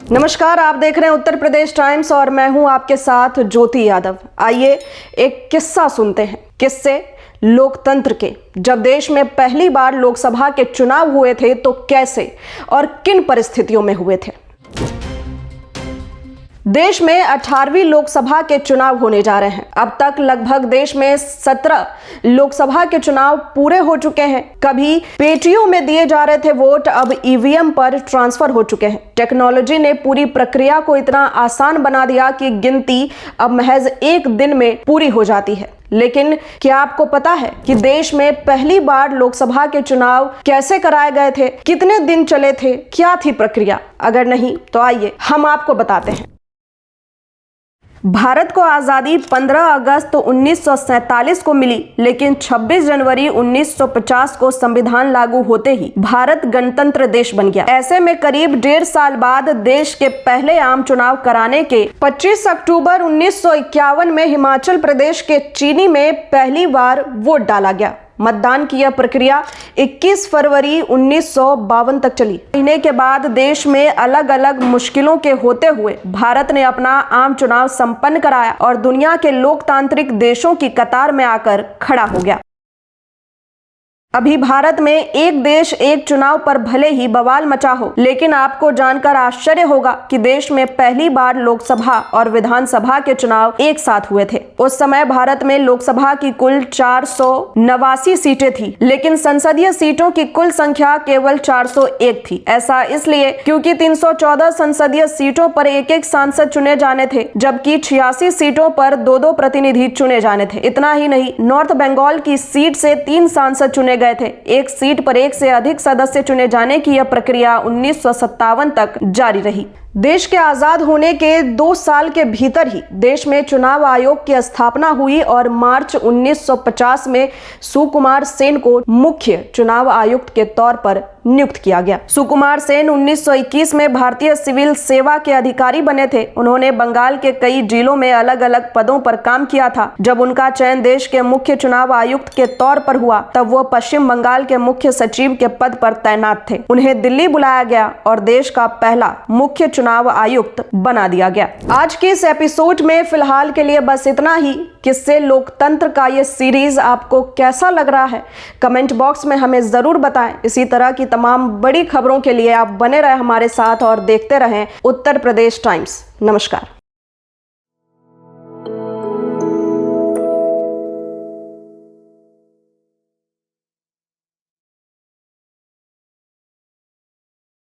नमस्कार, आप देख रहे हैं उत्तर प्रदेश टाइम्स और मैं हूं आपके साथ ज्योति यादव। आइए एक किस्सा सुनते हैं। किस्से लोकतंत्र के। जब देश में पहली बार लोकसभा के चुनाव हुए थे तो कैसे और किन परिस्थितियों में हुए थे। देश में 18वीं लोकसभा के चुनाव होने जा रहे हैं। अब तक लगभग देश में 17 लोकसभा के चुनाव पूरे हो चुके हैं। कभी पेटियों में दिए जा रहे थे वोट, अब ईवीएम पर ट्रांसफर हो चुके हैं। टेक्नोलॉजी ने पूरी प्रक्रिया को इतना आसान बना दिया कि गिनती अब महज एक दिन में पूरी हो जाती है। लेकिन क्या आपको पता है कि देश में पहली बार लोकसभा के चुनाव कैसे कराए गए थे, कितने दिन चले थे, क्या थी प्रक्रिया? अगर नहीं तो आइए हम आपको बताते हैं। भारत को आज़ादी 15 अगस्त 1947 को मिली, लेकिन 26 जनवरी 1950 को संविधान लागू होते ही भारत गणतंत्र देश बन गया। ऐसे में करीब 1.5 साल बाद देश के पहले आम चुनाव कराने के 25 अक्टूबर 1951 में हिमाचल प्रदेश के चीनी में पहली बार वोट डाला गया। मतदान की यह प्रक्रिया 21 फरवरी 1952 तक चली। महीने के बाद देश में अलग अलग मुश्किलों के होते हुए भारत ने अपना आम चुनाव संपन्न कराया और दुनिया के लोकतांत्रिक देशों की कतार में आकर खड़ा हो गया। अभी भारत में एक देश एक चुनाव पर भले ही बवाल मचा हो, लेकिन आपको जानकर आश्चर्य होगा कि देश में पहली बार लोकसभा और विधानसभा के चुनाव एक साथ हुए थे। उस समय भारत में लोकसभा की कुल 489 सीटें थी, लेकिन संसदीय सीटों की कुल संख्या केवल 401 थी। ऐसा इसलिए क्योंकि 314 संसदीय सीटों पर एक एक सांसद चुने जाने थे, जबकि 86 सीटों पर 2-2 प्रतिनिधि चुने जाने थे। इतना ही नहीं, नॉर्थ बंगाल की सीट से 3 सांसद चुने गए थे। एक सीट पर एक से अधिक सदस्य चुने जाने की यह प्रक्रिया 1957 तक जारी रही। देश के आजाद होने के 2 साल के भीतर ही देश में चुनाव आयोग की स्थापना हुई और मार्च 1950 में सुकुमार सेन को मुख्य चुनाव आयुक्त के तौर पर नियुक्त किया गया। सुकुमार सेन 1921 में भारतीय सिविल सेवा के अधिकारी बने थे। उन्होंने बंगाल के कई जिलों में अलग अलग पदों पर काम किया था। जब उनका चयन देश के मुख्य चुनाव आयुक्त के तौर पर हुआ, तब वो पश्चिम बंगाल के मुख्य सचिव के पद पर तैनात थे। उन्हें दिल्ली बुलाया गया और देश का पहला मुख्य चुनाव आयुक्त बना दिया गया। आज के इस एपिसोड में फिलहाल के लिए बस इतना ही। किससे लोकतंत्र का ये सीरीज आपको कैसा लग रहा है, कमेंट बॉक्स में हमें जरूर बताएं। इसी तरह की तमाम बड़ी खबरों के लिए आप बने रहे हमारे साथ और देखते रहें उत्तर प्रदेश टाइम्स। नमस्कार।